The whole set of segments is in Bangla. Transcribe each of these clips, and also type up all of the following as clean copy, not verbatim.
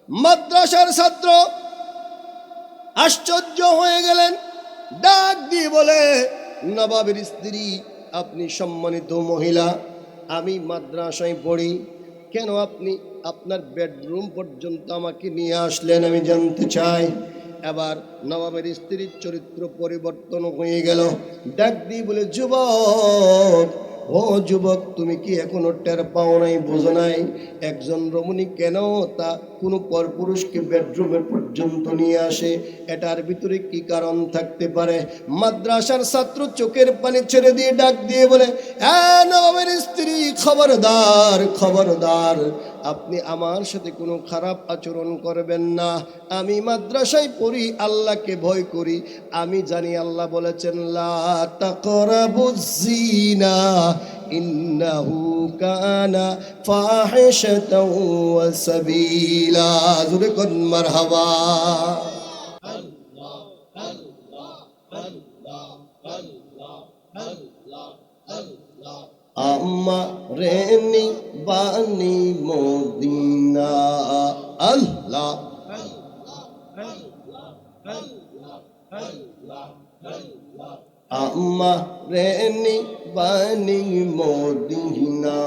মাদ্রাসার ছাত্র আশ্চর্য হয়ে গেলেন, ডাক দিয়ে বলে, নবাবের স্ত্রী, আপনি সম্মানিত মহিলা, আমি মাদ্রাসায় পড়ি, কেন আপনি আপনার বেডরুম পর্যন্ত আমাকে নিয়ে আসলেন আমি জানতে চাই। এবার নবাবের স্ত্রীর চরিত্র পরিবর্তন হয়ে গেল। ডাক দিয়ে বলে, যুবক, ও যুবক, তুমি কি এখনো টের পাও নাই, বোঝো নাই? একজন রমণী কেন তা কোনো পরপুরুষকে বেডরুমের পর্যন্ত নিয়ে আসে, এটার ভিতরে কি কারণ থাকতে পারে? মাদ্রাসার ছাত্র চোখের পানি ছেড়ে দিয়ে ডাক দিয়ে বলে, নবাবের স্ত্রী, খবরদার খবরদার, আপনি আমার সাথে কোনো খারাপ আচরণ করবেন না। আমি মাদ্রাসায় পড়ি, আল্লাহকে ভয় করি, আমি জানি আল্লাহ বলেছেন, লা তাকরাবুজ জিনা ইন্নাহু কানা ফাহিশাতাও ওয়া সাবিলা। জোরে কোন মারহাবা। আমারে নিবানি মদিনা, আল্লাহ আমারে নিবানি মদিনা,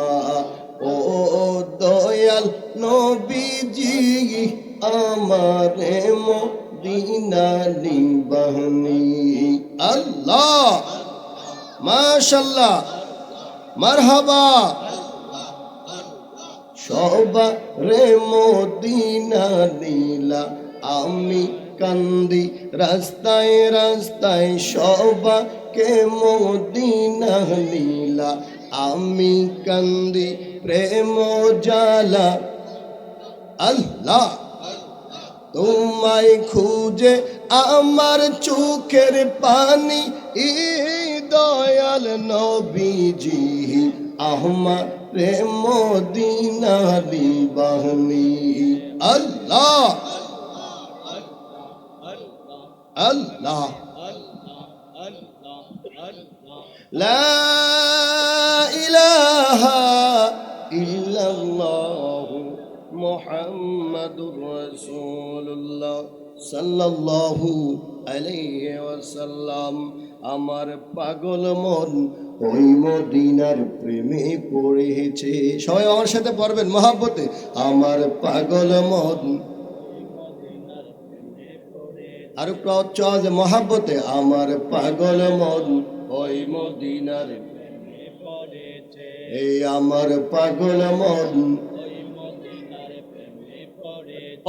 ও দয়াল নবীজি, আমারে মদিনা নিবানি। আল্লাহ, মাশাআল্লাহ, মারহাবা। সবারে মদিনা নীলা, আমি কান্দি রাস্তায় রাস্তায়, সবাকে মদিনা নীলা, আমি কান্দি প্রেম জালা। আল্লাহ, তোমায় খুঁজে আমার চোখের পানি, ই দয়াল নবীজি, আমার প্রেম মদিনা দিবানি। আল্লাহ আল্লাহ, লা ইলাহা ইল্লাল্লাহু মুহাম্মাদুর রাসূলুল্লাহ সাল্লাল্লাহু আলাইহি ওয়াসাল্লাম। আমার পাগল মন ওই মদিনার প্রেমে পড়েছে। সবাই আমার সাথে পড়বেন মহব্বতে, আমার পাগল মন। আর একটু আওয়াজ মহব্বতে, আমার পাগল মন ওই মদিনার প্রেমে পড়েছে। এই আমার পাগল মন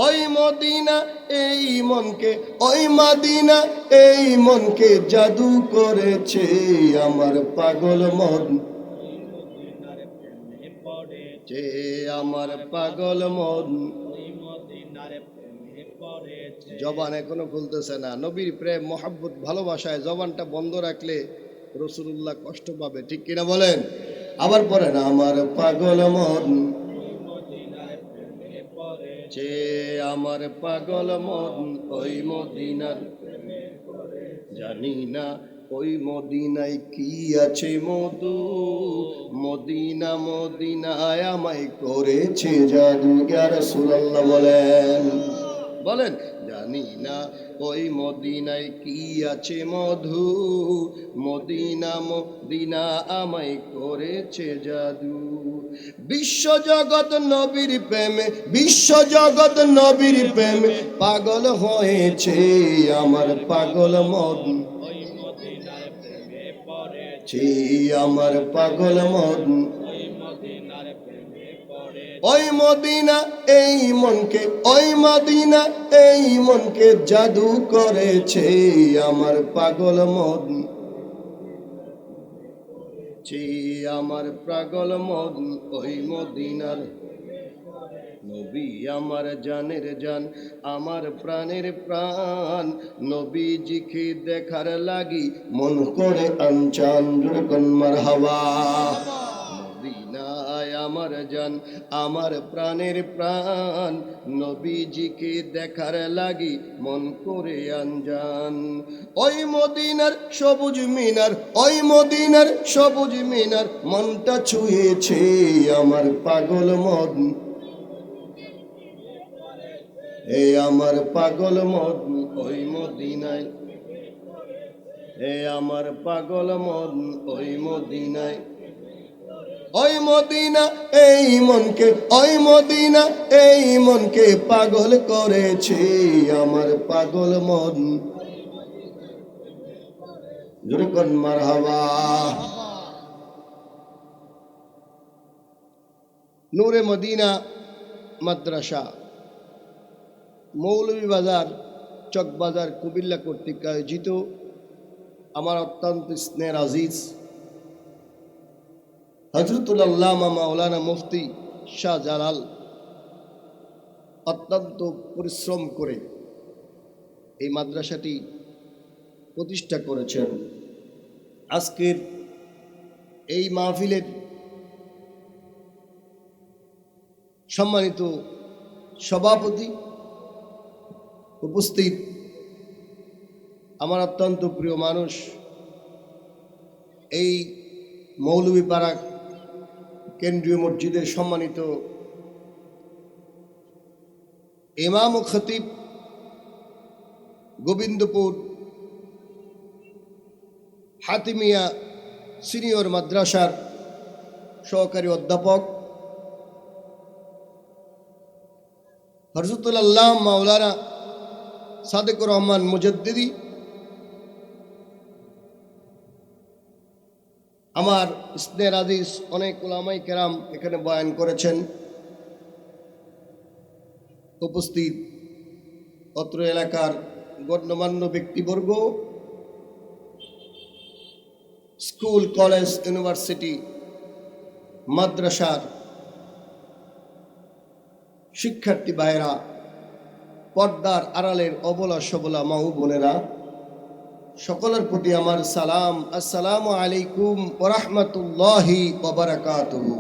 ওই মদিনা, এই মনকে, ওই মদিনা এই মনকে জাদু করেছে। আমার পাগল মন যে, আমার পাগল মন। জবান এখনো খুলতেছে না। নবীর প্রেম, মহাব্বত, ভালোবাসায় জবানটা বন্ধ রাখলে রাসূলুল্লাহ কষ্ট পাবে, ঠিক কিনা বলেন? আবার পড়েন, আমার পাগল মন যে, আমার পাগল মন ওই মদিনার, জানি না ওই মদিনায় কি আছে মধু, মদিনা মদিনায় আমায় করেছে জাদু। ইয়া রাসূলুল্লাহ বলেন, বলেন, জানি না ওই মদিনায় কি আছে মধু, মদিনা মদিনা আমায় করেছে জাদু। বিশ্বজগৎ নবীর প্রেমে, বিশ্বজগৎ নবীর প্রেমে পাগল হয়েছে। আমার পাগল মন যে, আমার পাগল মন ওই মদিনা এই মনকে, ওই মদিনা এই মনকে জাদু করেছে। আমার পাগল মন যে, আমার পাগল মন ওই মদিনার নবী, আমার জানের জান, আমার প্রাণের প্রাণ, নবীজিকে দেখার লাগি মন করে আনচান। জোরে মারহাবা। মদিনায় আমার জান, আমার প্রাণের প্রাণ, নবীজিকে দেখার লাগি মন করে আনজান। ওই মদিনার সবুজ মিনার, ওই মদিনার সবুজ মিনার মনটা ছুঁয়েছে। আমার পাগল মন এই আমার পাগল মন ওই মদিনায়, এই আমার পাগল মন ওই মদিনায়, ওই মদিনা এই মনকে, ওই মদিনা এই মনকে পাগল করেছে আমার পাগল মন। জোরে কোন মারহাবা। নূরে মদিনা মাদ্রাসা মৌলভীবাজার চকবাজার কুমিল্লা কর্তৃক আয়োজিত আমার অত্যন্ত স্নেহের আজিজ হযরতুল আল্লামা মাওলানা মুফতি শাহজালাল অত্যন্ত পরিশ্রম করে এই মাদ্রাসাটি প্রতিষ্ঠা করেছেন। আজকের এই মাহফিলের সম্মানিত সভাপতি, উপস্থিত আমার অত্যন্ত প্রিয় মানুষ, এই মৌলভীপাড়া কেন্দ্রীয় মসজিদের সম্মানিত ইমাম ও খতিব, গোবিন্দপুর হাতিমিয়া সিনিয়র মাদ্রাসার সহকারী অধ্যাপক হযরতুল আল্লামা মাওলানা সাদেকুর রহমান মুজাদ্দিদি, আমার স্নেহের আজিজ অনেক উলামায়ে কেরাম এখানে বয়ান করেছেন। উপস্থিত অত্র এলাকার গণ্যমান্য ব্যক্তিবর্গ, স্কুল কলেজ ইউনিভার্সিটি মাদ্রাসার শিক্ষার্থী ভাইয়েরা, পর্দার আড়ালের অবলা সবলা মা ও বোনেরা, সকলের প্রতি আমার সালাম। আসসালামু আলাইকুম ওয়া রাহমাতুল্লাহি ওয়া বারাকাতুহু।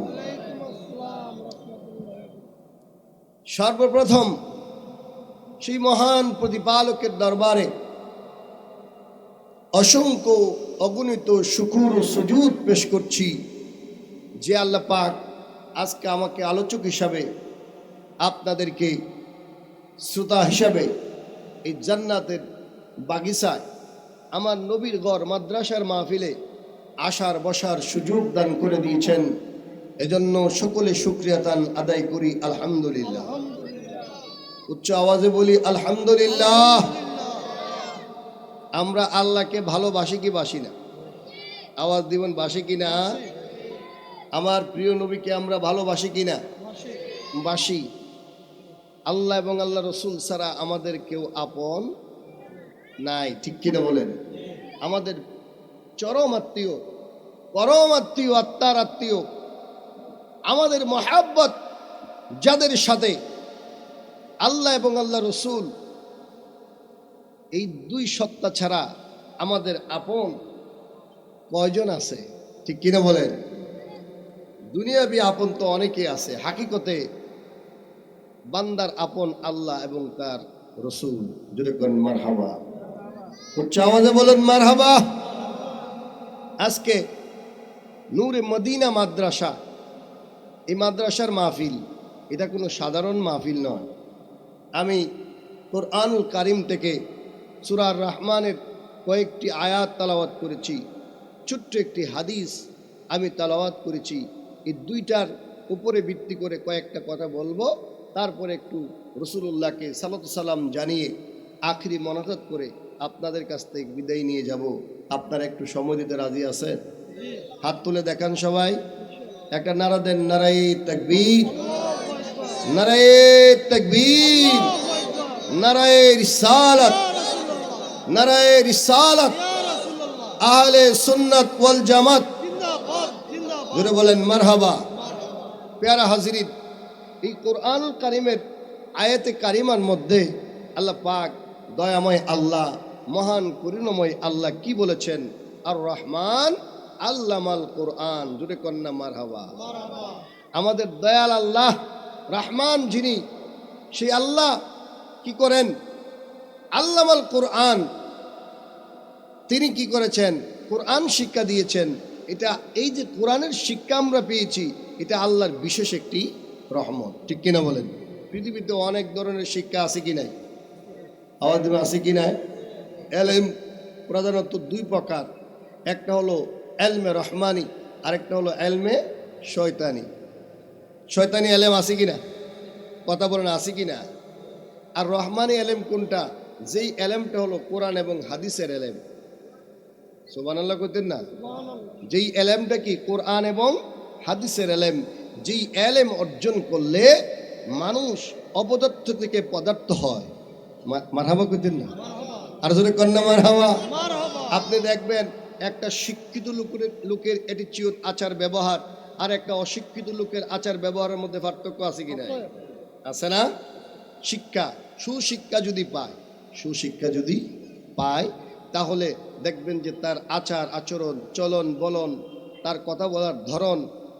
সর্বপ্রথম সেই মহান প্রতিপালকের দরবারে অসংখ্য অগণিত শুকর ও সুজুদ পেশ করছি যে আল্লাহ পাক আজকে আমাকে আলোচক হিসাবে, আপনাদেরকে শ্রোতা হিসাবে এই জান্নাতের বাগিচায় আমার নবীর ঘর মাদ্রাসার মাহফিলে আসার বসার সুযোগ দান করে দিয়েছেন। এজন্য সকলে শুকরিয়া তান আদায় করি আলহামদুলিল্লাহ। উচ্চ আওয়াজে বলি আলহামদুলিল্লাহ। আমরা আল্লাহকে ভালোবাসি কি বাসি না? আওয়াজ দিবেন, বাসি কি না? আমার প্রিয় নবীকে আমরা ভালোবাসি কি না? বাসি। আল্লাহ এবং আল্লাহ রসুল ছাড়া আমাদের কেউ আপন নাই, ঠিক কিনা বলেন? আমাদের চরম আত্মীয়, পরম আত্মীয়, আত্মার আত্মীয়, আমাদের মহাব্বত যাদের সাথে, আল্লাহ এবং আল্লাহ রসুল, এই দুই সত্তা ছাড়া আমাদের আপন কয়জন আছে? ঠিক কিনা বলেন? দুনিয়াবি আপন তো অনেকেই আছে, হাকিকতে বান্দার আপন আল্লাহ এবং তার রসুল। যদি করেন মারহাবা, উচ্চ আওয়াজে বলেন মারহাবা। আজকে নূরে মদিনা মাদ্রাসা, এই মাদ্রাসার মাহফিল, এটা কোনো সাধারণ মাহফিল নয়। আমি কোরআনুল কারিম থেকে সূরা আর রহমানের কয়েকটি আয়াত তালাওয়াত করেছি, ছোট্ট একটি হাদিস আমি তালাওয়াত করেছি। এই দুইটার উপরে ভিত্তি করে কয়েকটা কথা বলবো, তারপরে একটু রসুলুল্লাহকে সালাতু সালাম জানিয়ে আখরি মোনাজাত করে আপনাদের কাছ থেকে বিদায় নিয়ে যাব। আপনারা একটু সময় দিতে রাজি আছেন? হাত তুলে দেখান সবাই, একটা নারা দেন, নারায়ে তাকবীর, নারায়ে তাকবীর, নারায়ে রিসালাত, নারায়ে রিসালাত, আহলে সুন্নাত ওয়াল জামাত, জোরে বলেন মারহাবা। প্যারা হাজিরিন, এই কোরআনুল কারিমের আয়াতে কারিমার মধ্যে আল্লাহ পাক দয়াময় আল্লাহ, মহান করুণাময় আল্লাহ কি বলেছেন? আর রহমান আল্লামাল কোরআন, জোরে কন্যা মারহাবা। আমাদের দয়াল আল্লাহ রহমান যিনি, সেই আল্লাহ কি করেন? আল্লামাল কোরআন, তিনি কি করেছেন? কোরআন শিক্ষা দিয়েছেন। এটা, এই যে কোরআনের শিক্ষা আমরা পেয়েছি, এটা আল্লাহর বিশেষ একটি রহমত, ঠিক কিনা বলেন? পৃথিবীতে অনেক ধরনের শিক্ষা আছে কি নাই? আওয়াজ দেবে আছে কি নাই? এলেম প্রধানত দুই প্রকার, একটা হলো এলমে রহমানি, আরেকটা হলো এলমে শয়তানি। শয়তানি এলেম আছে কি না? কথা বলেন আছে কি না? আর রহমানি এলেম কোনটা? যেই এলেমটা হলো কোরআন এবং হাদিসের এলেম। সুবহানাল্লাহ কইতেন না? যেই এলেমটা কি কোরআন এবং হাদিসের এলেম, যেই এলেম অর্জন করলে মানুষ অপদার্থ থেকে পদার্থ হয়। মারহাবা কইতেন না? আর যদি কন্যা মারহাবা। আপনি দেখবেন একটা শিক্ষিত লোকের অ্যাটিটিউড, আচার ব্যবহার, আর একটা অশিক্ষিত লোকের আচার ব্যবহারের মধ্যে পার্থক্য আছে কি না? আছে না? শিক্ষা, সুশিক্ষা যদি পায় তাহলে দেখবেন যে তার আচার আচরণ, চলন বলন, তার কথা বলার ধরন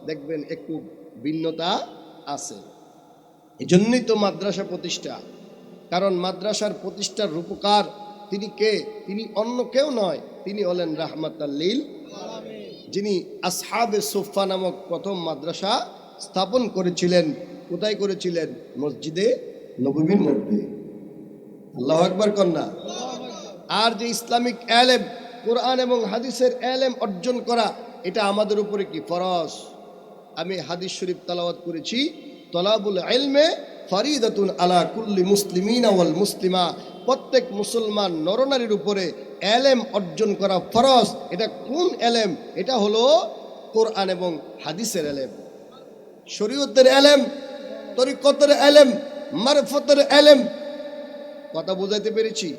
দেখবেন একটু ভিন্নতা আছে। এই জন্যই তো মাদ্রাসা প্রতিষ্ঠা। কারণ মাদ্রাসার প্রতিষ্ঠার রূপকার তিনি কে? তিনি অন্য কেউ নয়, তিনি হলেন রাহমাতাল লিল আলামিন, যিনি আসহাবে সুফফা নামক প্রথম মাদ্রাসা স্থাপন করেছিলেন। কোথায় করেছিলেন? মসজিদে নববীর মধ্যে। আল্লাহু আকবার কন্যা। আর যে ইসলামিক এলেম, কোরআন এবং হাদিসের এলেম অর্জন করা, এটা আমাদের উপরে কি ফরজ। আমি হাদিস শরীফ তেলাওয়াত করেছি, তলাবুল ইলমে ফরিদাতুন আলা কুল্লি মুসলিমিনা ওয়াল মুসলিমা, প্রত্যেক মুসলমান নরনারীর উপরে এলেম অর্জন করা ফরজ। এটা কোন এলেম? এটা হলো কোরআন এবং হাদিসের এলেম, শরীয়তের এলেম, তরিকতের এলেম, মারফতের এলেম। কথা বুঝাইতে পেরেছি?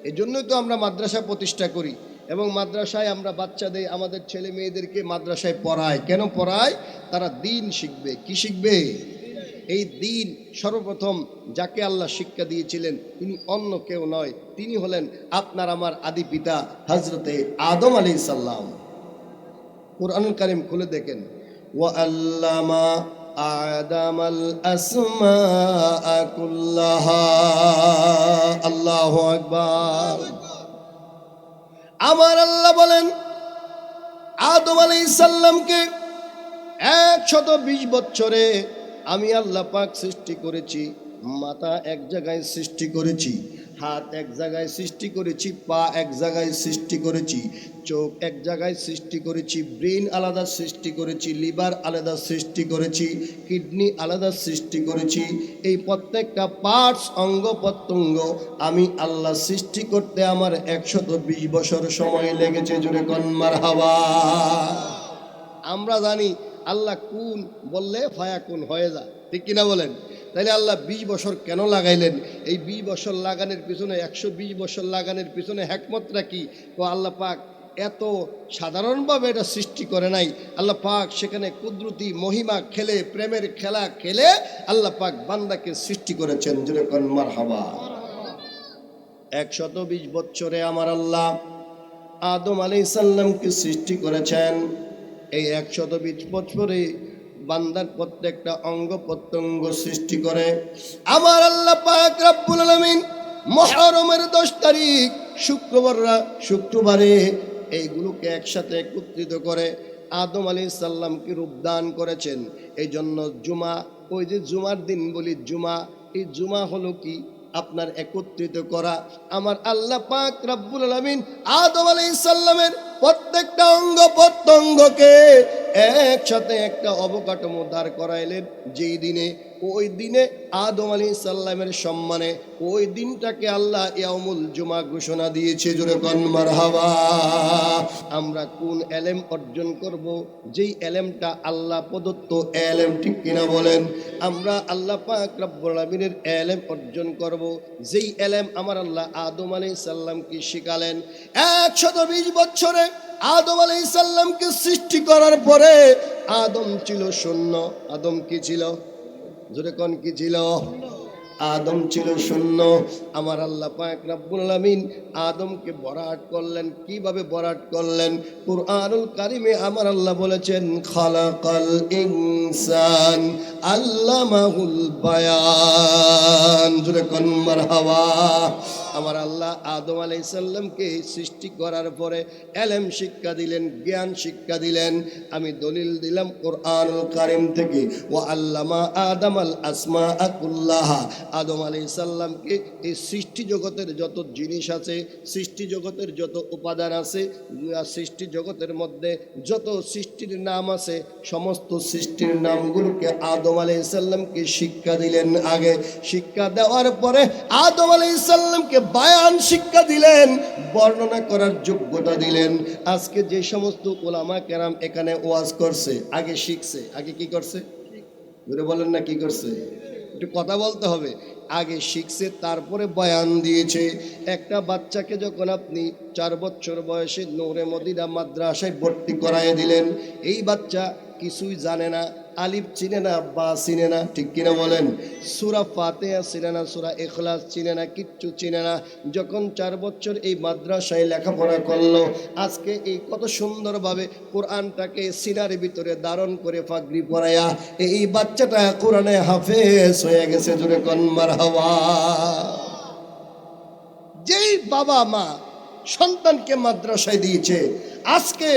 এই জন্যই তো আমরা মাদ্রাসা প্রতিষ্ঠা করি এবং মাদ্রাসায় আমরা বাচ্চাদের, আমাদের ছেলে মেয়েদেরকে মাদ্রাসায় পড়াই। কেন পড়াই? তারা দ্বীন শিখবে। কি শিখবে? এই দ্বীন সর্বপ্রথম যাকে আল্লাহ শিক্ষা দিয়েছিলেন তিনি অন্য কেউ নয়, তিনি হলেন আপনার আমার আদি পিতা হযরতে আদম আলাইহিস সালাম। কুরআনুল কারীম খুলে দেখেন, ওয়া আল্লামা আদামাল আসমাআ কুল্লাহা। আল্লাহু আকবার। আমার আল্লাহ বলেন আদম আলাইহিস সালামকে 120 বছরে আমি আল্লাহ পাক সৃষ্টি করেছি। মাথা এক জায়গায় সৃষ্টি করেছি, হাত এক জায়গায় সৃষ্টি করেছি, পা এক জায়গায় সৃষ্টি করেছি, চোখ এক জায়গায় সৃষ্টি করেছি, ব্রেন আলাদা সৃষ্টি করেছি, লিভার আলাদা সৃষ্টি করেছি, কিডনি আলাদা সৃষ্টি করেছি। এই প্রত্যেকটা পার্টস, অঙ্গ প্রত্যঙ্গ আমি আল্লাহ সৃষ্টি করতে আমার 120 বছর সময় লেগেছে। জোরে কোন মারহাবা। আমরা জানি আল্লাহ কুন বললে ফায়াকুন হয়ে যায়, ঠিক কিনা বলেন? তাইলে আল্লাহ 20 বছর কেন লাগাইলেন? এই 20 বছর লাগানোর পিছনে, 120 বছর লাগানোর পিছনে হিকমতটা কি? তো আল্লাহ পাক এত সাধারণভাবে এটা সৃষ্টি করে নাই। আল্লাহ পাক সেখানে কুদরতি মহিমা খেলে, প্রেমের খেলা খেলে আল্লাহ পাক বান্দাকে সৃষ্টি করেছেন। যেরকম মারহাবা। 120 বছরে আমার আল্লাহ আদম আলাইহিস সালামকে সৃষ্টি করেছেন। এই 120 বছরে বান্দার প্রত্যেকটা অঙ্গ প্রত্যঙ্গ সৃষ্টি করে আমার আল্লাহ পাক রব্বুল আলামিন মুহররমের 10 তারিখ শুক্রবারে এইগুলোকে একসাথে একত্রিত করে আদম আলাইহিস সালামকে রূপদান করেছেন। এই জন্য জুমা, ওই যে জুমার দিন বলি জুমা, এই জুমা হলো কি? আপনার একত্রিত করা। আমার আল্লাহ পাক রব্বুল আলামিন আদম আলাইহিস সালামের প্রত্যেকটা অঙ্গ প্রত্যঙ্গকে একসাথে একটা অবকাঠামো দাঁড় করাইলেন। যেই দিনে, ওই দিনে আদম আলাইহিস সালামের সম্মানে ওই দিনটাকে আল্লাহ ইয়াউমুল জুমা ঘোষণা দিয়েছে। জোরে কোন মারহাবা। আমরা কোন এলেম অর্জন করব? যেই এলেমটা আল্লাহ প্রদত্ত এলেম, ঠিক কিনা বলেন? আমরা আল্লাহ পাক রব্বুল আলামিনের এলেম অর্জন করব, যেই এলেম আমার আল্লাহ আদম আলাইহিস সালামকে শিখালেন। 120 বছরে আদম আলাইহিস সালামকে সৃষ্টি করার পরে আদম ছিল শূন্য। আদম কি ছিল? জোরে কোন কি ছিল? আদম ছিল শূন্য। আমার আল্লাহ পাক রব্বুল আলামিন আদমকে বরাত করলেন। কিভাবে বরাত করলেন? কুরআনুল কারীমে আমার আল্লাহ বলেছেন, খালাকাল ইনসান আল্লামাহুল বায়ান। জোরে কোন মারহাবা। আমার আল্লাহ আদম আলাইহিস সালামকে সৃষ্টি করার পরে এলেম শিক্ষা দিলেন, জ্ঞান শিক্ষা দিলেন। আমি দলিল দিলাম কোরআনুল কারীম থেকে, ওয়া আল্লামা আদামাল আসমাআ কুল্লাহা। আদম আলাইহিস সালামকে এই সৃষ্টি জগতের যত জিনিস আছে, সৃষ্টি জগতের যত উপাদান আছে, সৃষ্টি জগতের মধ্যে যত সৃষ্টির নাম আছে, সমস্ত সৃষ্টির নামগুলোকে আদম আলাইহিস সালামকে শিক্ষা দিলেন। আগে শিক্ষা দেওয়ার পরে আদম আলাইহিস সালামকে বায়ান শিক্ষা দিলেন, বর্ণনা করার যোগ্যতা দিলেন। আজকে যে সমস্ত উলামা কেরাম এখানে ওয়াজ করছে, আগে শিখছে। আগে কি করছে? বলে বলেন না, কি করছে? একটু কথা বলতে হবে। আগে শিখছে, তারপরে বয়ান দিয়েছে। একটা বাচ্চাকে যখন আপনি 4 বছর বয়সে নূরে মদিনা মাদ্রাসায় ভর্তি করায় দিলেন, এই বাচ্চা কিছুই জানে না, আলিফ চিনে না, বা চিনে না, ঠিক কিনা বলেন? সূরা ফাতিহা চিনে না, সূরা ইখলাস চিনে না, কিচ্ছু চিনে না। যখন 4 বছর এই মাদ্রাসায় লেখাপড়া করলো, আজকে এই কত সুন্দরভাবে কোরআনটাকে সিনার ভিতরে ধারণ করে পাগড়ি পরায়া এই বাচ্চাটা কোরআনে হাফেজ হয়ে গেছে। জোরে কোন মারহাবা। যেই বাবা মা সন্তানকে মাদ্রাসায় দিয়েছে, আজকে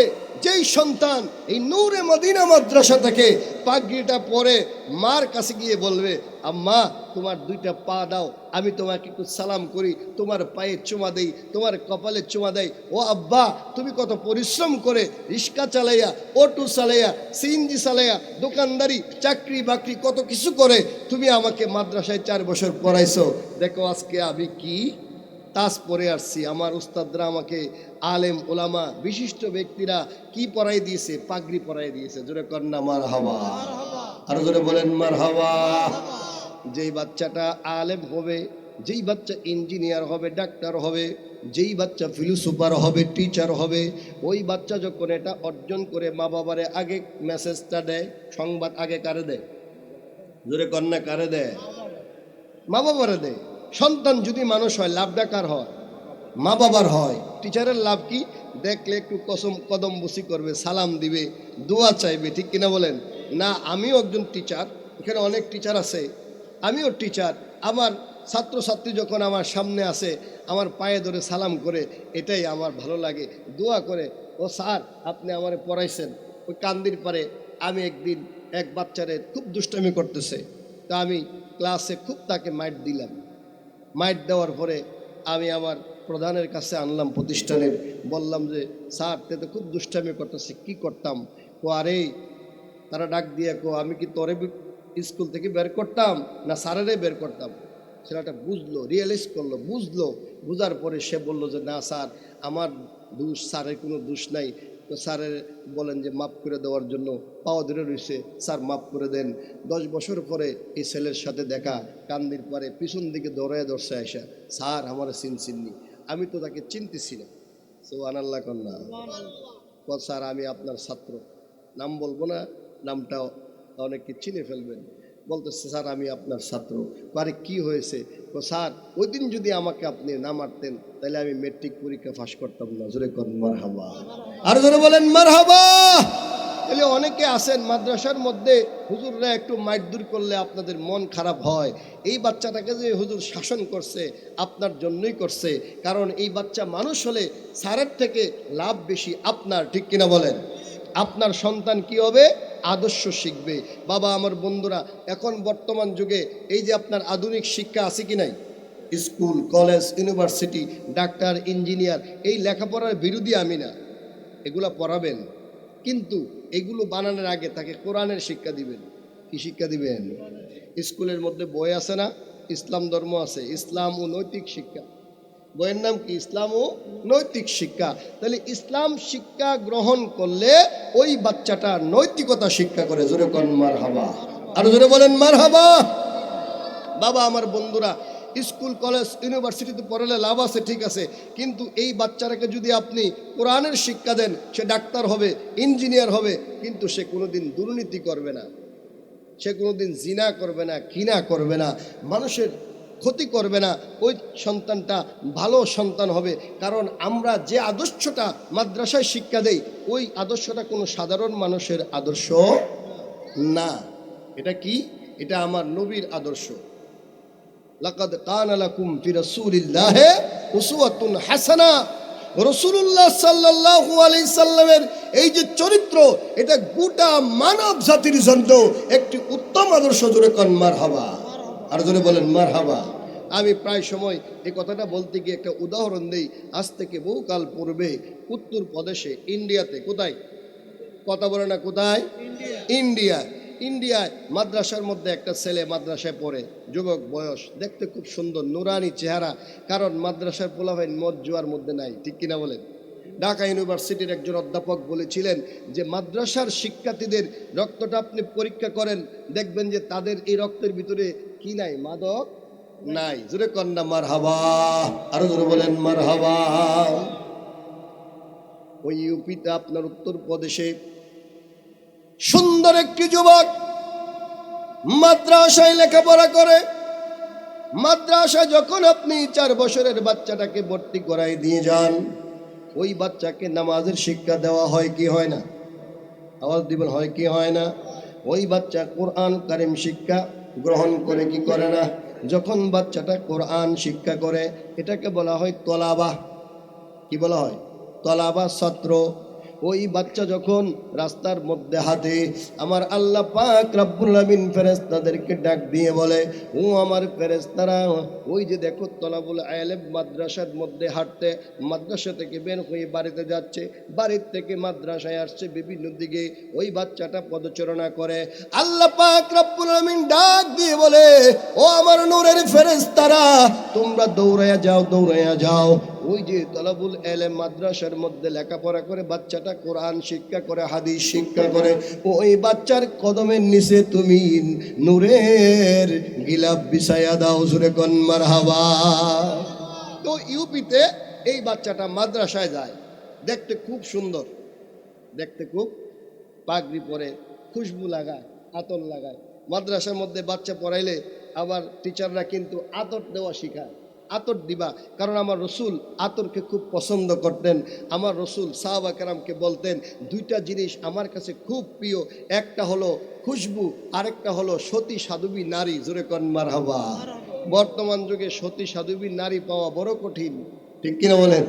যেই সন্তান এই নূরে মদিনা মাদ্রাসা থেকে পাগড়িটা পরে মার কাছে গিয়ে বলবে, আম্মা তোমার 2টা পা দাও, আমি তোমাকে একটু সালাম করি, তোমার পায়ে চুমা দেই, তোমার কপালে চুমা দেই। ও আব্বা, তুমি কত পরিশ্রম করে রিক্সা চালাইয়া, অটো চালাইয়া, সিএনজি চালাইয়া, দোকানদারি, চাকরি বাকরি কত কিছু করে তুমি আমাকে মাদ্রাসায় 4 বছর পড়াইছো। দেখো আজকে আমি কি তাজ পরে আসছি। আমার উস্তাদরা আমাকে, আলেম ওলামা বিশিষ্ট ব্যক্তিরা কি পড়াই দিয়েছে? পাগড়ি পড়াই দিয়েছে। জোরে কন্যা মারহাবা। আরো জোরে বলেন মারহাবা। যেই বাচ্চাটা আলেম হবে, যেই বাচ্চা ইঞ্জিনিয়ার হবে, ডাক্তার হবে, যেই বাচ্চা ফিলোসোফার হবে, টিচার হবে, ওই বাচ্চা যখন এটা অর্জন করে মা বাবারে আগে মেসেজটা দেয়, সংবাদ আগে কারে দেয়? জোরে কন্যা কারে দেয়? মা বাবারে দেয়। সন্তান যদি মানুষ হয়, লাভটা কার হয়? মা বাবার হয়। টিচারের লাভ কি? দেখলে একটু কদম বসি করবে, সালাম দিবে, দোয়া চাইবে, ঠিক কিনা বলেন? না, আমিও একজন টিচার, এখানে অনেক টিচার আছে, আমিও টিচার। আমার ছাত্রছাত্রী যখন আমার সামনে আসে, আমার পায়ে ধরে সালাম করে, এটাই আমার ভালো লাগে। দোয়া করে, ও স্যার আপনি আমারে পড়াইছেন। ওই কান্দির পারে আমি একদিন এক বাচ্চারে খুব দুষ্টামি করতেছে, তা আমি ক্লাসে খুব তাকে মাইট দিলাম। মাইট দেওয়ার পরে আমি আমার প্রধানের কাছে আনলাম প্রতিষ্ঠানের, বললাম যে স্যার তে তো খুব দুষ্টামি করতেছে, কি করতাম? ও আরে, তারা ডাক দিয়ে কো, আমি কি তোরে স্কুল থেকে বের করতাম না স্যারেরে বের করতাম? ছেলেটা বুঝলো, রিয়েলাইজ করলো, বুঝলো। বুঝার পরে সে বলল যে না স্যার, আমার দোষ, স্যারের কোনো দোষ নাই। তো স্যারের বলেন যে মাফ করে দেওয়ার জন্য পাওয়া ধরে রয়েছে, স্যার মাফ করে দেন। 10 বছর পরে এই ছেলের সাথে দেখা, কান্দির পরে পিছন দিকে দৌড়ায় ধরছে আয়সা, স্যার আমার চিননি, আমি তো তাকে চিনতেছি না। সুবহানাল্লাহ কন্যা। স্যার আমি আপনার ছাত্র, নাম বলবো না, নামটা অনেকে চিনে ফেলবেন। বলতেছে স্যার আমি আপনার ছাত্র। আরে কি হয়েছে? স্যার ওই দিন যদি আমাকে আপনি না মারতেন তাহলে আমি মেট্রিক পরীক্ষা পাস করতাম না। জোরে করেন মারহাবা। আর জোরে বলেন মারহাবা। তাহলে অনেকে আছেন মাদ্রাসার মধ্যে, হুজুররা একটু মাইট দূর করলে আপনাদের মন খারাপ হয়। এই বাচ্চাটাকে যে হুজুর শাসন করছে আপনার জন্যই করছে, কারণ এই বাচ্চা মানুষ হলে স্যারের থেকে লাভ বেশি আপনার, ঠিক কিনা বলেন? আপনার সন্তান কি হবে? আদর্শ শিখবে। বাবা আমার বন্ধুরা, এখন বর্তমান যুগে এই যে আপনার আধুনিক শিক্ষা আছে কি নাই? School, college, university, doctor, engineer, এই লেখাপড়ার বিরোধী আমি না, এগুলা পড়াবেন, কিন্তু এগুলো বানানোর আগে তাকে কোরআনের শিক্ষা দিবেন। কি শিক্ষা দিবেন? স্কুলের মধ্যে বই আছে না, ইসলাম ধর্ম আছে, ইসলাম ও নৈতিক শিক্ষা, বইয়ের নাম কি? ইসলাম ও নৈতিক শিক্ষা। তাহলে ইসলাম শিক্ষা গ্রহণ করলে ওই বাচ্চাটা নৈতিকতা শিক্ষা করে। জোরে কোন মারহাবা। আর জোরে বলেন মারহাবা। বাবা আমার বন্ধুরা, স্কুল, কলেজ, ইউনিভার্সিটিতে পড়ালে লাভ আছে, ঠিক আছে, কিন্তু এই বাচ্চাটাকে যদি আপনি কোরআনের শিক্ষা দেন, সে ডাক্তার হবে, ইঞ্জিনিয়ার হবে, কিন্তু সে কোনোদিন দুর্নীতি করবে না, সে কোনোদিন জিনা করবে না, ঘৃণা করবে না, মানুষের ক্ষতি করবে না। ওই সন্তানটা ভালো সন্তান হবে। কারণ আমরা যে আদর্শটা মাদ্রাসায় শিক্ষা দেই, ওই আদর্শটা কোনো সাধারণ মানুষের আদর্শ না। এটা কি? এটা আমার নবীর আদর্শ। লাকাদ কানা লাকুম ফি রাসূলিল্লাহি উসওয়াতুন হাসানা। রাসূলুল্লাহ সাল্লাল্লাহু আলাইহি সাল্লামের এই যে চরিত্র, এটা গোটা মানব জাতির জন্য একটি উত্তম আদর্শ। জোরে কোন মারহাবা, আর জোরে বলেন মারহাবা। আমি প্রায় সময় এই কথাটা বলতে গিয়ে একটা উদাহরণ দেই। আজ থেকে বহুকাল পূর্বে উত্তর প্রদেশে, ইন্ডিয়াতে, কোথায় কথা বলে না, কোথায়, ইন্ডিয়ায় মাদ্রাসার মধ্যে একটা ছেলে মাদ্রাসায় পড়ে, যুবক বয়স, দেখতে খুব সুন্দর, নুরানি চেহারা। কারণ মাদ্রাসার পোলাভাইন মদ জুয়ার মধ্যে নাই, ঠিক কিনা বলেন? ঢাকা ইউনিভার্সিটির একজন অধ্যাপক বলেছিলেন যে মাদ্রাসার শিক্ষার্থীদের রক্তটা আপনি পরীক্ষা করেন, দেখবেন যে তাদের এই রক্তের ভিতরে কি নাই, মাদক নাই। জোরে কন্যা মারহাবা, আরো জোরে বলেন মারহাবা। ওই ইউপিতে, আপনার উত্তর প্রদেশে, সুন্দর একটি যুবক মাদ্রাসায় লেখাপড়া করে। মাদ্রাসায় যখন আপনি 4 বছরের বাচ্চাটাকে ভর্তি করাই দিয়ে যান, ওই বাচ্চাকে নামাজের শিক্ষা দেওয়া হয় কি হয় না? আওয়াজ দিবেন, হয় কি হয় না? ওই বাচ্চা কোরআন কারিম শিক্ষা গ্রহণ করে কি করে না? যখন বাচ্চাটা কোরআন শিক্ষা করে, এটাকে বলা হয় তলাবা। কি বলা হয়? তলাবা, ছাত্র। ওই বাচ্চা যখন রাস্তার মধ্যে হাঁটে, আমার আল্লাহ পাক রব্বুল আমিন ফেরেশতাদেরকে ডাক দিয়ে বলে, ও আমার ফেরেশতারা, ওই যে দেখো তলাবুল ইলম মাদ্রাসার মধ্যে হাঁটতে, মাদ্রাসা থেকে বের হয়ে বাড়িতে যাচ্ছে, বাড়ির থেকে মাদ্রাসায় আসছে, বিভিন্ন দিকে ওই বাচ্চাটা পদচারণা করে। আল্লাহ পাক রব্বুল আমিন ডাক দিয়ে বলে, ও আমার নূরের ফেরেশতারা, তোমরা দৌড়াইয়া যাও, দৌড়াইয়া যাও। ওই যে তলাবুল ইলম মাদ্রাসার মধ্যে লেখাপড়া করে বাচ্চাটা কোরআন শিক্ষা করে, হাদিস শিক্ষা করে, ওই বাচ্চার কদমের নিচে তুমি নূরের গিলাফ বিছায়া দাও। জোরে কোন মারহাবা। তো ইউপিতে এই বাচ্চাটা মাদ্রাসায় যায়, দেখতে খুব সুন্দর, দেখতে খুব, পাগড়ি পরে, খুশবু লাগায়, আতর লাগায়। মাদ্রাসার মধ্যে বাচ্চা পড়াইলে আবার টিচাররা কিন্তু আতর দেওয়া শিখায়, আতর দিবা। কারণ আমার রসুল আতরকে খুব পছন্দ করতেন। আমার রসুল সাহাবা কেরামকে বলতেন, 2টা জিনিস আমার কাছে খুব প্রিয়, একটা হলো খুশবু, আরেকটা হলো সতী সাধুবী নারী। জোরে কন মারহাবা। বর্তমান যুগে সতী সাধুবী নারী পাওয়া বড় কঠিন, ঠিক কিনা বলেন?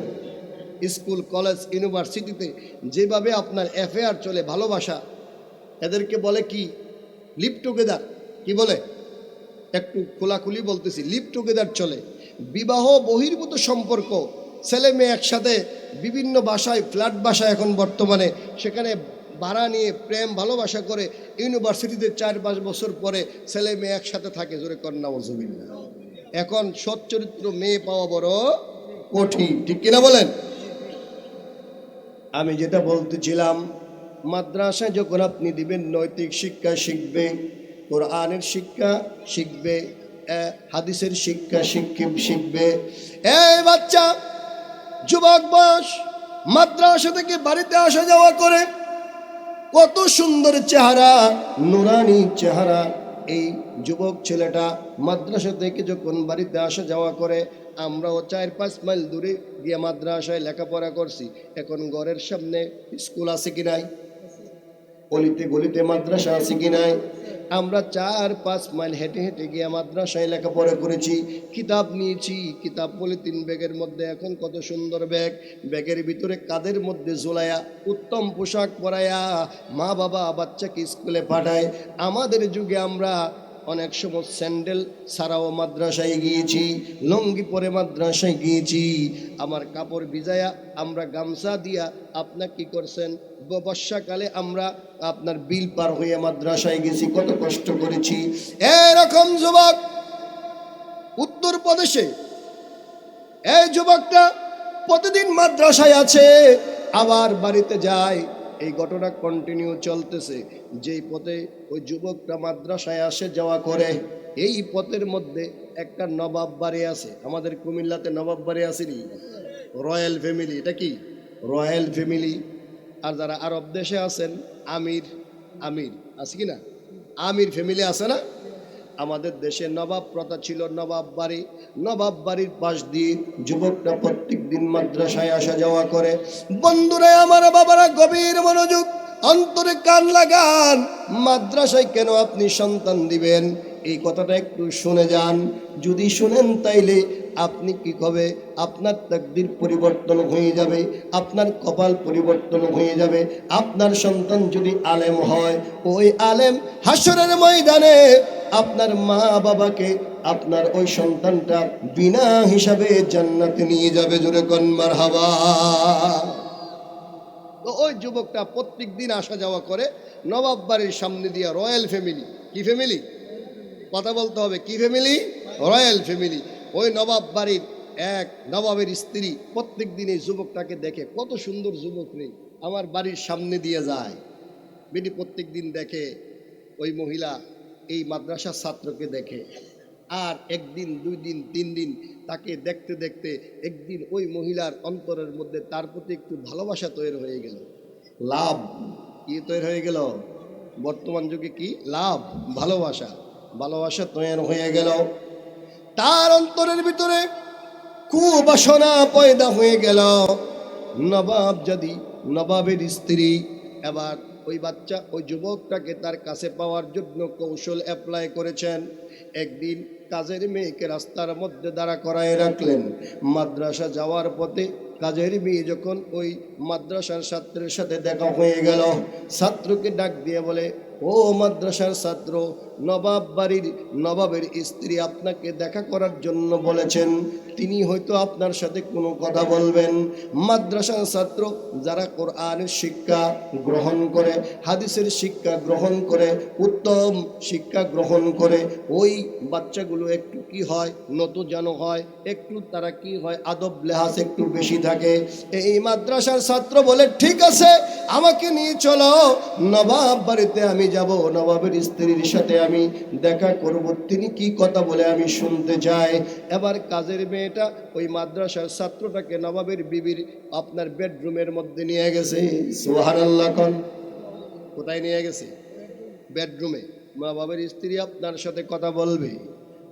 স্কুল, কলেজ, ইউনিভার্সিটিতে যেভাবে আপনার অ্যাফেয়ার চলে, ভালোবাসা, এদেরকে বলে কি, লিভ টুগেদার। কি বলে? একটু খোলাখুলি বলতেছি, লিভ টুগেদার চলে। বিবাহ বহির্ভূত সম্পর্ক, ছেলে মেয়ে একসাথে, বিভিন্ন বাসায়, ফ্ল্যাট বাসায় এখন বর্তমানে, সেখানে ভাড়া নিয়ে প্রেম ভালোবাসা করে ইউনিভার্সিটিতে 4-5 বছর পরে ছেলে মেয়ে একসাথে থাকে। জোরে কন্যা ওয়াজুবিল্লাহ। এখন সচ্চরিত্র মেয়ে পাওয়া বড় কঠিন, ঠিক কিনা বলেন? আমি যেটা বলতেছিলাম, মাদ্রাসায় যখন আপনি দিবেন, নৈতিক শিক্ষা শিখবে, কোরআনের শিক্ষা শিখবে, হাদিসের শিক্ষা শিখবে। এই বাচ্চা, যুবক বয়স, মাদ্রাসা থেকে বাড়িতে আসা যাওয়া করে, কত সুন্দর চেহারা, নুরানি চেহারা। এই যুবক ছেলেটা মাদ্রাসা থেকে যখন বাড়িতে আসা যাওয়া করে, আমরাও 4-5 মাইল দূরে গিয়ে মাদ্রাসায় লেখাপড়া করছি। এখন ঘরের সামনে স্কুল আছে কি নাই? অলিতে গলিতে মাদ্রাসা আছে কি নাই? আমরা 4-5 মাইল হেঁটে হেঁটে গিয়ে মাদ্রাসায় লেখাপড়া করেছি, কিতাব নিয়েছি। কিতাব পলিথিন ব্যাগের মধ্যে, এখন কত সুন্দর ব্যাগ, ব্যাগের ভিতরে কাদের মধ্যে ঝোলায়া, উত্তম পোশাক পরায়া মা বাবা বাচ্চাকে স্কুলে পাঠায়। আমাদের যুগে আমরা অনেক সময় স্যান্ডেল ছাড়াও মাদ্রাসায় গিয়েছি, লঙ্গি পরে মাদ্রাসায় গিয়েছি। আমার কাপড় ভিজায়া আমরা গামছা দিয়া আপনার কি করছেন, বর্ষাকালে আমরা আপনার বিল পার হয়ে মাদ্রাসায় গেছি, কত কষ্ট করেছি। এরকম যুবক উত্তর প্রদেশে, এই যুবকটা প্রতিদিন মাদ্রাসায় আছে, আবার বাড়িতে যায়। এই ঘটনা কন্টিনিউ চলতেছে। যেই পথে ওই যুবকটা মাদ্রাসায় আসে যাওয়া করে, এই পথের মধ্যে একটা নবাব বাড়ি আছে। আমাদের কুমিল্লাতে নবাব বাড়ি আছে নি, রয়্যাল ফ্যামিলি। এটা কি রয়্যাল ফ্যামিলি? আর যারা আরব দেশে আছেন, আমির আছে কি না? আমির ফ্যামিলি আছে না? আমাদের দেশে নবাব প্রথা ছিল, নবাব বাড়ি। নবাব বাড়ির পাশ দিয়ে যুবকটা প্রত্যেক দিন মাদ্রাসায় আসা যাওয়া করে। বন্ধুরা আমার, বাবারা, গভীর মনোযোগ, অন্তরে কান লাগান। মাদ্রাসায় কেন আপনি সন্তান দিবেন? এই কথাটা একটু শুনে যান। যদি শুনেন তাইলে আপনি কি হবে, আপনার তাকদীর পরিবর্তন হয়ে যাবে, আপনার কপাল পরিবর্তন হয়ে যাবে। আপনার সন্তান যদি আলেম হয়, ওই আলেম হাসরের ময়দানে আপনার মা বাবাকে, আপনার ওই সন্তানটা বিনা হিসাবে জান্নাতে নিয়ে যাবে। জোরে কোন মারহাবা। তো ওই যুবকটা প্রত্যেক দিন আসা যাওয়া করে নবাব বাড়ির সামনে দিয়া। রয়্যাল ফ্যামিলি, কি ফ্যামিলি? কথা বলতে হবে, কি ফ্যামিলি? Royal family. ওই নবাব বাড়ির এক নবাবের স্ত্রী প্রত্যেক দিন এই যুবকটাকে দেখে, কত সুন্দর যুবক রে, আমার বাড়ির সামনে দিয়ে যায়। বেটি প্রত্যেক দিন দেখে ওই মহিলা এই মাদ্রাসার ছাত্রকে দেখে। আর একদিন, দুই দিন, তিন দিন তাকে দেখতে দেখতে একদিন ওই মহিলার অন্তরের মধ্যে তার প্রতি একটু ভালোবাসা তৈরি হয়ে গেল। লাভ কি তৈরি হয়ে গেল? বর্তমান যুগে কি লাভ? ভালোবাসা। ভালোবাসা তৈরি হয়ে গেল। তার অন্তরের ভিতরে কুবাসনা পয়দা হয়ে গেল। নবাব যদি নবাবের স্ত্রী এবার ওই বাচ্চা, ওই যুবকটাকে তার কাছে পাওয়ার জন্য কৌশল অ্যাপ্লাই করেছেন। একদিন কাজের মেয়েকে রাস্তার মধ্যে দাঁড়া করায় রাখলেন। মাদ্রাসা যাওয়ার পথে কাজের মেয়ে যখন ওই মাদ্রাসার ছাত্রের সাথে দেখা হয়ে গেল, ছাত্রকে ডাক দিয়ে বলে, ও মাদ্রাসার ছাত্র, নবাব বাড়ির নবাবের স্ত্রী আপনাকে দেখা করার জন্য বলেছেন, তিনি হয়তো আপনার সাথে কোনো কথা বলবেন। মাদ্রাসার ছাত্র যারা কোরআনের শিক্ষা গ্রহণ করে, হাদিসের শিক্ষা গ্রহণ করে, উত্তম শিক্ষা গ্রহণ করে, ওই বাচ্চাগুলো একটু কি হয়, নতজানু হয়, একটু তারা কি হয়, আদব লেহাজ একটু বেশি থাকে। এই মাদ্রাসার ছাত্র বলে, ঠিক আছে, আমাকে নিয়ে চলো, নবাব বাড়িতে আমি যাব, নবাবের স্ত্রীর সাথে আমি দেখা করব, তিনি কি কথা বলে আমি শুনতে চাই। এবার কাজের মেয়েটা ওই মাদ্রাসার ছাত্রটাকে নবাবের বিবির আপনার বেডরুমের মধ্যে নিয়ে গেছে। সুবহানাল্লাহ কোন। কোথায় নিয়ে গেছে? বেডরুমে। নবাবের স্ত্রী আপনার সাথে কথা বলবে,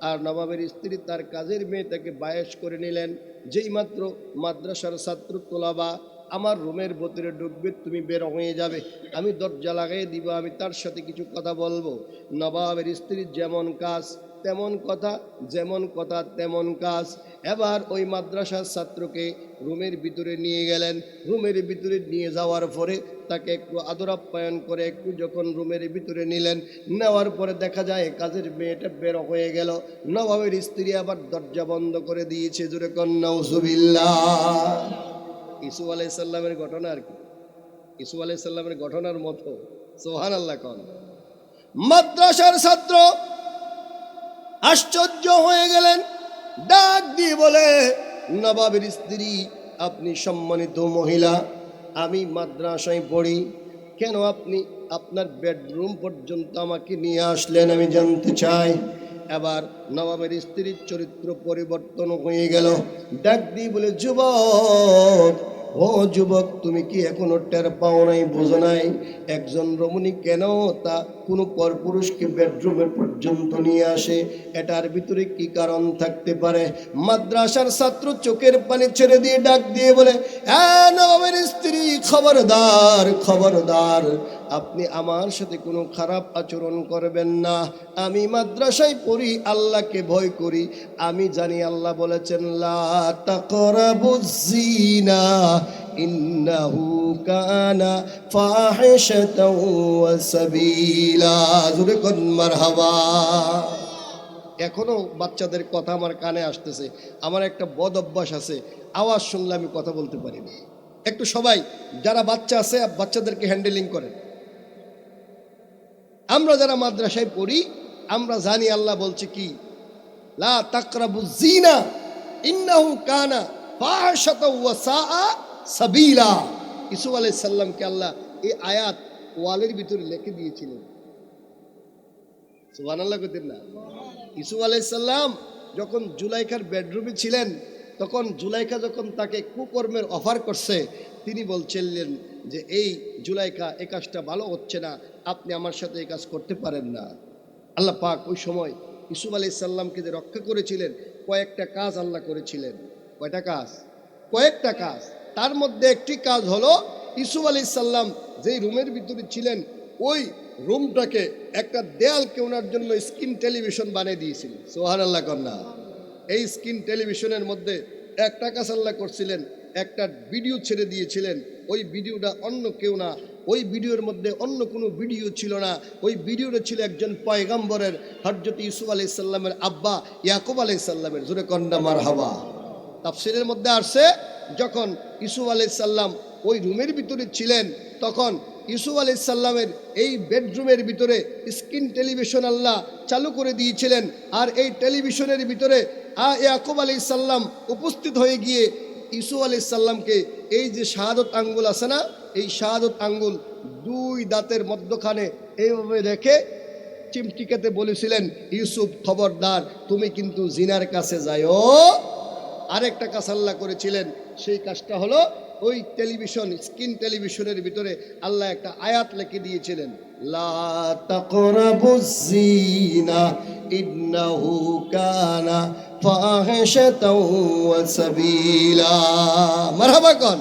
আর নবাবের স্ত্রী তার কাজের মেয়েটাকে বায়েস করে নিলেন। যেই মাত্র মাদ্রাসার ছাত্র তোলাবা আমার রুমের ভিতরে ঢুকবে, তুমি বের হয়ে যাবে, আমি দরজা লাগাই দিব, আমি তার সাথে কিছু কথা বলবো। নবাবের স্ত্রীর যেমন কাজ তেমন কথা, যেমন কথা তেমন কাজ। এবার ওই মাদ্রাসার ছাত্রকে রুমের ভিতরে নিয়ে গেলেন। রুমের ভিতরে নিয়ে যাওয়ার পরে তাকে একটু আদর আপ্যায়ন করে একটু যখন রুমের ভিতরে নিলেন, নেওয়ার পরে দেখা যায় কাজের মেয়েটা বের হয়ে গেল। নবাবের স্ত্রী আবার দরজা বন্ধ করে দিয়েছে। জোরে কন নাউজুবিল্লাহ। ইসু আলাইহিস সালামের ঘটনা আর কি, ইসু আলাইহিস সালামের ঘটনার মতো। সুবহানাল্লাহ কোন। মাদ্রাসার ছাত্র আশ্চর্য হয়ে গেলেন, ডাক দিয়ে বলে, নবাবের স্ত্রী, আপনি সম্মানিত মহিলা, আমি মাদ্রাসায় পড়ি, কেন আপনি আপনার বেডরুম পর্যন্ত আমাকে নিয়ে আসলেন, আমি জানতে চাই। এবার নবাবের স্ত্রীর চরিত্র পরিবর্তন হয়ে গেল। ডাক দিয়ে বলে, যুবক, ও যুবক, তুমি কি এখনো টের পাও নাই, বোঝো নাই? একজন রমণী কেন তা কোনো পরপুরুষকে বেডরুমের পর্যন্ত নিয়ে আসে, এটার ভিতরে কি কারণ থাকতে পারে? মাদ্রাসার ছাত্র চোখের পানি ছেড়ে দিয়ে ডাক দিয়ে বলে, হ্যাঁ নবাবের স্ত্রী, খবরদার, খবরদার, আপনি আমার সাথে কোনো খারাপ আচরণ করবেন না। আমি মাদ্রাসায় পড়ি, আল্লাহকে ভয় করি, আমি জানি আল্লাহ বলেছেন, লা তাকরাবুজ জিনা ইন্নাহু কানা ফাহিশাতাও ওয়া সাবিলা। জোরে কোন মারহাবা। এখনো বাচ্চাদের কথা আমার কানে আসতেছে। আমার একটা বদ অভ্যাস আছে, আওয়াজ শুনলে আমি কথা বলতে পারি না। একটু সবাই যারা বাচ্চা আছে বাচ্চাদেরকে হ্যান্ডেলিং করেন। আমরা যারা মাদ্রাসায় পড়ি আমরা জানি আল্লাহ বলছে কি, লা তাকরাবু জিনা ইন্নাহু কানা ফাহিশাতাও ওয়া সাআ সাবিলা। ইসু আলাইহিস সালামকে আল্লাহ এই আয়াত ওয়ালের ভিতরে লিখে দিয়েছিলেন। সুবহানাল্লাহ কইতেন না? ইসু আলাইহিস সালাম যখন জুলাইখার বেডরুমে ছিলেন, তখন জুলাইখা যখন তাকে কুকর্মের অফার করছে, তিনি বলছিলেন যে, এই জুলাইখা, এই কাজটা ভালো হচ্ছে না, আপনি আমার সাথে এই কাজ করতে পারেন না। আল্লাহ পাক ওই সময় ইসুফ আলাইহিস সালামকে যে রক্ষা করেছিলেন, কয়েকটা কাজ আল্লাহ করেছিলেন। কয়টা কাজ? কয়েকটা কাজ। তার মধ্যে একটি কাজ হলো, ইসুফ আলাইহিস সালাম যেই রুমের ভিতরে ছিলেন, ওই রুমটাকে একটা দেয়ালকে ওনার জন্য স্ক্রিন টেলিভিশন বানিয়ে দিয়েছিল। সুবহানাল্লাহ কন্যা। এই স্ক্রিন টেলিভিশনের মধ্যে একটা কাজ আল্লাহ করছিলেন, একটা ভিডিও ছেড়ে দিয়েছিলেন। ওই ভিডিওটা অন্য কেউ না, ওই ভিডিওর মধ্যে অন্য কোনো ভিডিও ছিল না। ওই ভিডিওটা ছিল একজন পয়গম্বরের, হযরত ইউসুফ আলাইহিস সালামের আব্বা ইয়াকুব আলাইহিস সালামের। জোরে কন্যা মারহাবা। তাফসীরের মধ্যে আসছে, যখন ইউসুফ আলাইহিস সালাম ওই রুমের ভিতরে ছিলেন, তখন ইউসুফ আলাইহিস সালামের এই বেডরুমের ভিতরে স্ক্রিন টেলিভিশন আল্লাহ চালু করে দিয়েছিলেন। আর এই টেলিভিশনের ভিতরে ইয়াকুব আলাইহিস সালাম উপস্থিত হয়ে গিয়ে ইউসুফ আলাইহিস সালামকে এই যে শাহাদত আঙ্গুল আছে না, এই শাহাদত আঙ্গুল দুই দাঁতের মধ্যখানে এইভাবে রেখে চিমটিকাতে বলেছিলেন, ইউসুফ খবরদার, তুমি কিন্তু জিনার কাছে যাইও। আরেকটা কাজ আল্লাহ করেছিলেন, সেই কাজটা হলো ওই টেলিভিশন, স্ক্রিন টেলিভিশনের ভিতরে আল্লাহ একটা আয়াত লিখে দিয়েছিলেন, লা তাকরাবুজ জিনা ইন্নাহু কানা ফাহিশাতাও ওয়া সাবিলা। মারহাবা কোন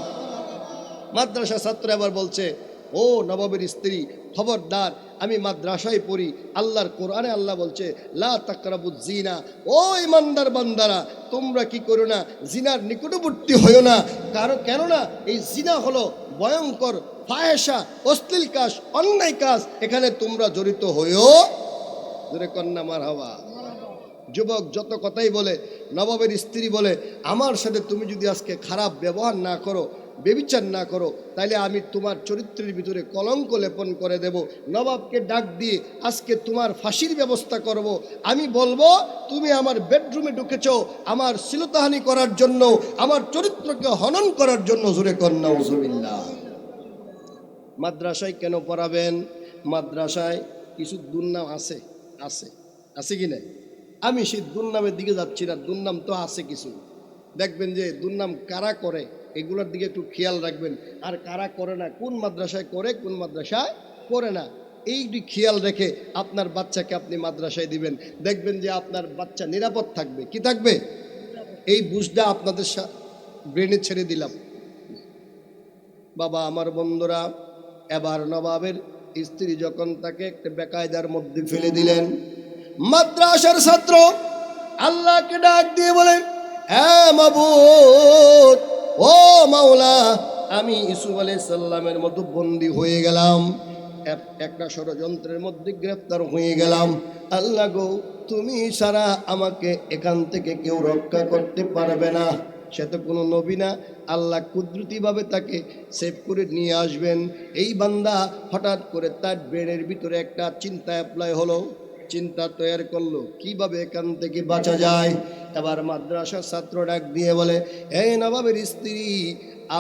মাদ্রাসা ছাত্র আবার বলছে, ও নবাবের স্ত্রী, খবরদার, আমি মাদ্রাসায় পড়ি, আল্লাহর কোরআনে আল্লাহ বলছে লা তাকরাবুজ জিনা, ও ইমানদার বান্দারা, তোমরা কি করো না, জিনার নিকটবর্তী হইও না। কেননা এই জিনা হলো ভয়ঙ্কর ফাহেশা, অশ্লীল কাজ, অন্যায় কাজ, এখানে তোমরা জড়িত হইও। জোরে কন্যা মারহাবা। যুবক যত কথাই বলে, নবাবের স্ত্রী বলে, আমার সাথে তুমি যদি আজকে খারাপ ব্যবহার না করো, বেবিচার না করো, তাইলে আমি তোমার চরিত্রের ভিতরে কলঙ্ক লেপন করে দেব। নবাবকে ডাক দিয়ে আজকে তোমার ফাঁসির ব্যবস্থা করব। আমি বলবো তুমি আমার বেডরুমে ঢুকেছো আমার শ্লীলতাহানি করার জন্য, আমার চরিত্রকে হনন করার জন্য। জোরে কন্যা উযুবিল্লাহ। মাদ্রাসায় কেন পড়াবেন? মাদ্রাসায় কিছু দুর্নাম আছে, আছে আছে কি না? আমি সেই দুর্নামের দিকে যাচ্ছি না, দুর্নাম তো আছে কিছু। দেখবেন যে দুর্নাম কারা করে এগুলোর দিকে একটু খেয়াল রাখবেন, আর কারা করে না, কোন মাদ্রাসায় করে কোন মাদ্রাসায় করে না, এইটি খেয়াল রেখে আপনার বাচ্চাকে আপনি মাদ্রাসায় দিবেন। দেখবেন যে আপনার বাচ্চা নিরাপদ থাকবে। কি থাকবে? এই বুঝটা আপনাদের ব্রেনে ছেড়ে দিলাম। বাবা আমার বন্ধুরা, এবার নবাবের স্ত্রী যখন তাকে একটা বেকায়দার মধ্যে ফেলে দিলেন, মাদ্রাসার ছাত্র আল্লাহকে ডাক দিয়ে বলেন, হ্যাঁ মাবুদ, ও মাওলা, আমি ইউসুফ আলাইহিস সালামের মতো বন্দী হয়ে গেলাম, একটা ষড়যন্ত্রের মধ্যে গ্রেফতার হয়ে গেলাম। আল্লাহ গো, তুমি ছাড়া আমাকে এখান থেকে কেউ রক্ষা করতে পারবে না। সে তো কোনো নবী না, আল্লাহ কুদরতিভাবে তাকে সেভ করে নিয়ে আসবেন। এই বান্দা হঠাৎ করে তার ব্রেনের ভিতরে একটা চিন্তা অ্যাপ্লাই হলো, চিন্তা তৈরি করলো কিভাবে এখান থেকে বাঁচা যায়। এবার মাদ্রাসার ছাত্র ডাক দিয়ে বলে, এই নবাবের স্ত্রী,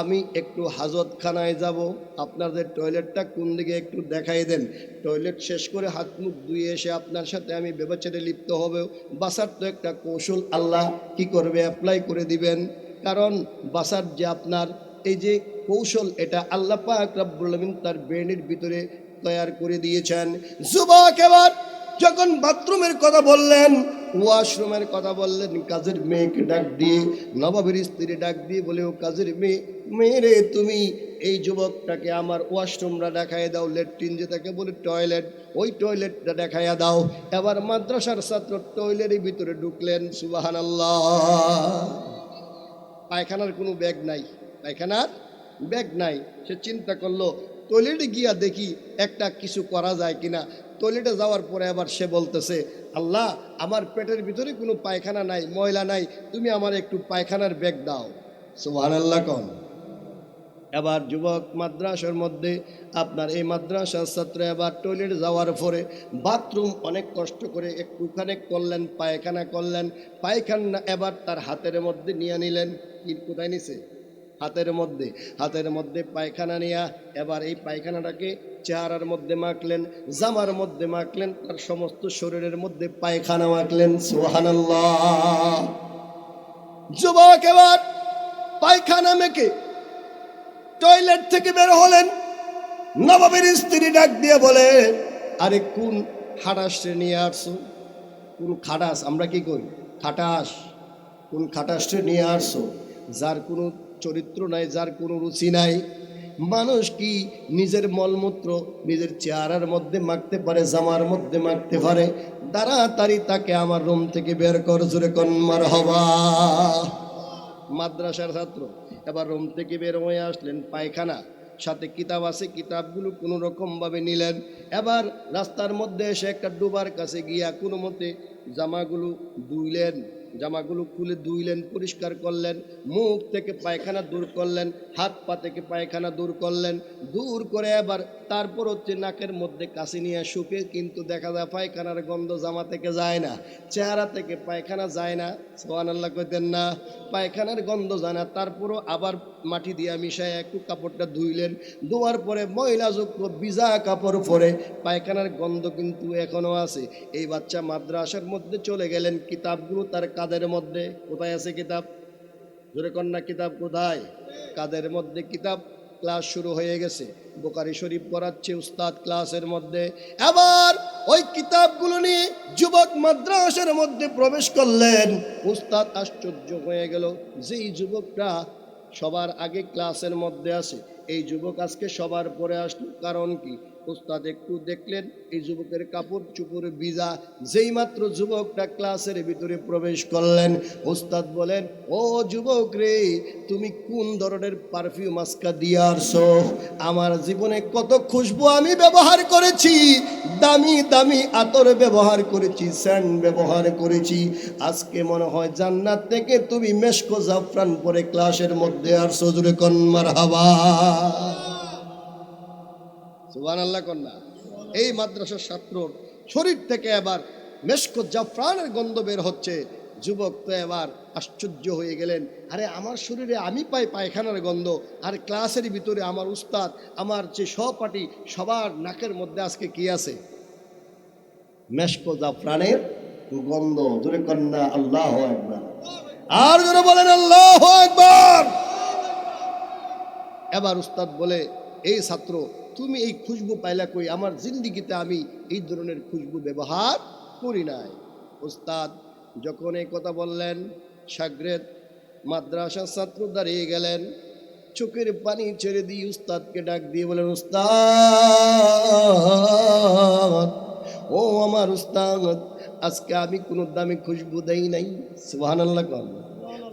আমি একটু হাজতখানায় যাব, আপনাদের টয়লেটটা কোন দিকে একটু দেখাই দেন। টয়লেট শেষ করে হাত মুখ ধুয়ে এসে আপনার সাথে আমি ব্যভিচারে লিপ্ত হবেও। বাসার তো একটা কৌশল আল্লাহ কি করবে, অ্যাপ্লাই করে দিবেন। কারণ বাসার যে আপনার এই যে কৌশল, এটা আল্লাহ পাক রব্বুল আলামিন তার ব্রেনের ভিতরে তৈরি করে দিয়েছেন। যুবক এবার যখন বাথরুমের কথা বললেন, ওয়াশরুমের কথা বললেন, কাজের মেয়েকে ডাক দিয়ে, নবাবের স্ত্রী ডাক দিয়ে বলে, ও কাজের মেয়েরে, তুমি এই যুবকটাকে আমার ওয়াশরুমটা দেখাইয়া দাও, ল্যাট্রিন যেটাকে বলে টয়লেট, ওই টয়লেটটা দেখাইয়া দাও। এবার মাদ্রাসার ছাত্র টয়লেটের ভিতরে ঢুকলেন। সুবহানাল্লাহ। পায়খানার কোনো ব্যাগ নাই, পায়খানার ব্যাগ নাই। সে চিন্তা করলো টয়লেটে গিয়া দেখি একটা কিছু করা যায় কিনা। টয়লেটে যাওয়ার পরে আবার সে বলতেছে, আল্লাহ, আমার পেটের ভিতরে কোনো পায়খানা নাই, ময়লা নাই, তুমি আমার একটু পায়খানার ব্যাগ দাও। সুবহানাল্লাহ কোন। এবার যুবক মাদ্রাসার মধ্যে আপনার এই মাদ্রাসার ছাত্র এবার টয়লেট যাওয়ার পরে বাথরুম অনেক কষ্ট করে একটুখানে করলেন, পায়খানা করলেন। পায়খানা এবার তার হাতের মধ্যে নিয়ে নিলেন। কি কোথায় নিছে? হাতের মধ্যে পায়খানা নিয়া এবার এই পায়খানাটাকে চেহারার মধ্যে মাখলেন, জামার মধ্যে মাখলেন, তার সমস্ত শরীরের মধ্যে পায়খানা মাখলেন। সুবহানাল্লাহ। যুবক এবার পায়খানা মেখে টয়লেট থেকে বের হলেন। নবাবের স্ত্রী ডাক দিয়ে বলে, আরে কোন খাটাসে নিয়ে আসছো? কোন খাটাস? আমরা কি করি? খাটাস। কোন খাটাসে নিয়ে আসছো? যার কোনো চরিত্র নাই, যার কোনো রুচি নাই, মানুষ কি নিজের মলমূত্র নিজের চেহারার মধ্যে মাখতে পারে, জামার মধ্যে মাখতে পারে? তাড়াতাড়ি তাকে আমার রুম থেকে বের কর, জোরে কোন মারহাবা। মাদ্রাসার ছাত্র এবার রুম থেকে বের হয়ে আসলেন, পায়খানা সাথে কিতাব আছে, কিতাবগুলো কোনো রকমভাবে নিলেন। এবার রাস্তার মধ্যে এসে একটা ডোবার কাছে গিয়া কোনো মতে জামাগুলো ধুইলেন, জামাগুলো খুলে ধুইলেন, পরিষ্কার করলেন, মুখ থেকে পায়খানা দূর করলেন, হাত পা থেকে পায়খানা দূর করলেন, দূর করে এবার তারপর হচ্ছে নাকের মধ্যে কাশি নিয়ে শুকে, কিন্তু দেখা যায় পায়খানার গন্ধ জামা থেকে যায় না, চেহারা থেকে পায়খানা যায় না। সুবহানাল্লাহ কইতেন না? পায়খানার গন্ধ যায় না, তারপরও আবার মাটি দিয়া মিশায় একটু কাপড়টা ধুইলেন, ধোয়ার পরে ময়লাযুক্ত ভিজা কাপড় পরে পায়খানার গন্ধ কিন্তু এখনো আছে। এই বাচ্চা মাদ্রাসার মধ্যে চলে গেলেন, কিতাবগুলো তার কাঁধের মধ্যে। কোথায় আছে কিতাব? জোরে কন্যা, কিতাব কোথায়? কাঁধের মধ্যে কিতাব। ক্লাস শুরু হয়ে গেছে, বুখারী শরীফ পড়াচ্ছে উস্তাদ ক্লাসের মধ্যে। এবার ওই কিতাবগুলো নিয়ে যুবক মাদ্রাসার মধ্যে প্রবেশ করলেন। উস্তাদ আশ্চর্য হয়ে গেল, যেই যুবকটা সবার আগে ক্লাসের মধ্যে আসে, এই যুবক আজকে সবার পরে আসলো, কারণ কি? উস্তাদ একটু দেখলেন এই যুবকের কাপড় চুপড়ে ভিজা। যেই মাত্র যুবকটা ক্লাসের ভিতরে প্রবেশ করলেন, উস্তাদ বলেন, ও যুবক রে, তুমি কোন ধরনের পারফিউম আজকা দিয়ে আসছো? আমার জীবনে কত খুশবু আমি ব্যবহার করেছি, দামি দামি আতর ব্যবহার করেছি, স্যান্ড ব্যবহার করেছি, আজকে মনে হয় জান্নাত থেকে তুমি মেশকো জাফরান পরে ক্লাসের মধ্যে আসছো, জোরে কোন মারহাবা। সুবহানাল্লাহ কন্যা। এই মাদ্রাসার ছাত্রর শরীর থেকে এবার মেশকো জাফরানের গন্ধ বের হচ্ছে। যুবক তো এবার আশ্চর্য হয়ে গেলেন, আরে আমার শরীরে আমি পাই পায়খানার গন্ধ, আর ক্লাসের ভিতরে আমার উস্তাদ, আমার যে সহপাঠী, সবার নাকের মধ্যে আজকে কি আছে? মেশকো জাফরানের গন্ধ। জোরে কন্যা আল্লাহু আকবার। আর জোরে বলেন আল্লাহু আকবার। এবার উস্তাদ বলে, এই ছাত্র, তুমি এই খুশবু পাইলা কই? আমার জিন্দিগিতে আমি এই ধরনের খুশবু ব্যবহার করি নাই। উস্তাদ যখন এই কথা বললেন, শাগরেদ মাদ্রাসার ছাত্র দাঁড়িয়ে গেলেন, চোখের পানি ছেড়ে দিয়ে উস্তাদকে ডাক দিয়ে বলেন, উস্তাদ, ও আমার উস্তাদ, আজকে আমি কোনো দামি খুশবু দেই নাই। সুবহানাল্লাহ কর।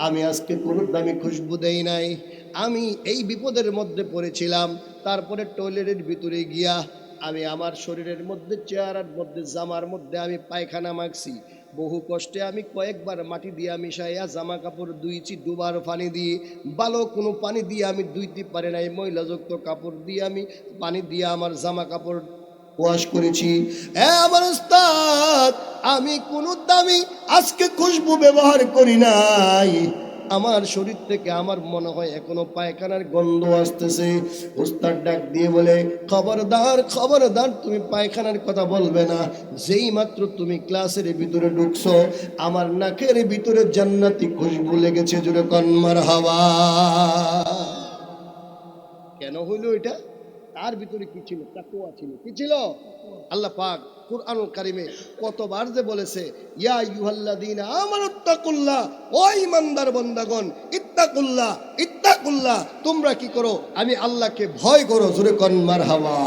আমি আজকে কোনো দামি খুশবু দেই নাই। আমি এই বিপদের মধ্যে পড়েছিলাম, তারপরে টয়লেটের ভিতরে গিয়া আমি আমার শরীরের মধ্যে, চেহারার মধ্যে, জামার মধ্যে আমি পায়খানা মাখছি। বহু কষ্টে আমি কয়েকবার মাটি দিয়ে মিশাইয়া জামা কাপড় ধুইছি, দুবার পানি দিয়ে, ভালো কোনো পানি দিয়ে আমি ধুইতে পারি নাই, ময়লাযুক্ত কাপড় দিয়ে আমি পানি দিয়ে আমার জামা কাপড় ওয়াশ করেছি। আমার উস্তাদ, আমি কোনো দামি আজকে খুশবু ব্যবহার করি নাই। আমার শরীর থেকে আমার মনে হয় এখনো পায়খানার গন্ধ আসতেছে। উস্তাদ ডাক দিয়ে বলে, খবরদার খবরদার, তুমি পায়খানার কথা বলবে না। যেই মাত্র তুমি ক্লাসের ভিতরে ঢুকছো, আমার নাকের ভিতরে জান্নাতি খুশবু লেগেছে, জোরে কোন মারহাবা। কেন হইল এটা? তার ভিতরে কি ছিল? তাকওয়া ছিল। কি ছিল? আল্লাহ পাক কুরআনুল কারীমে কতবার যে বলেছে, ইয়া আইয়ুহাল্লাযীনা আমানুত্তাকুল্লাহ, ও ঈমানদার বান্দাগণ, ইত্তাকুল্লাহ ইত্তাকুল্লাহ, তোমরা কি করো? আমি আল্লাহকে ভয় করো, জোরে কোন মারহাবা।